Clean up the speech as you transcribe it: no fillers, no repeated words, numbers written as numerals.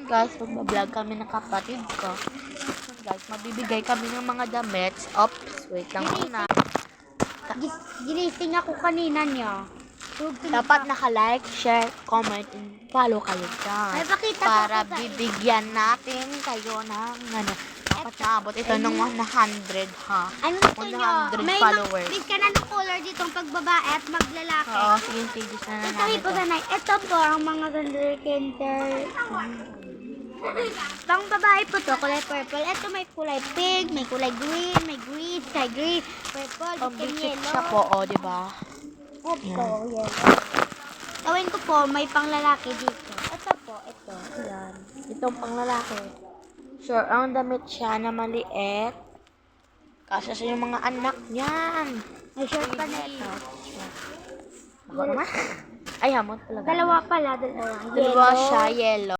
Guys, magbablog kami ng kapatid ko. Guys, mabibigay kami ng mga damit. Oops, wait lang muna. Ginising ako kanina niya. Dapat naka-like, share, comment, and follow kayo Ay, dyan. pakita ko Para sa bibigyan natin kayo ng dapat naabot ito ng 100 ha. Ano gusto nyo? 100 May followers. May ka na ng color dito ang pagbabae at maglalaki. Oo, sige, pages na Ito namin po ito. sanay. Ito po ang mga kinder. Pang babae po to, kulay purple. Ito may kulay pink, may kulay green, sky green, purple, Pang-basic yellow. siya po, o, diba? Opo, yellow. Tawin ko po, may pang lalaki dito. Ito po, ito. Yan. Itong panglalaki. Sure, ang damit siya na maliit. Kasi sa yung mga anak niyan. May short pa na ito. Ako naman. Ay, hamon talaga. Dalawa pala, dalawa. Dalawa siya, yellow.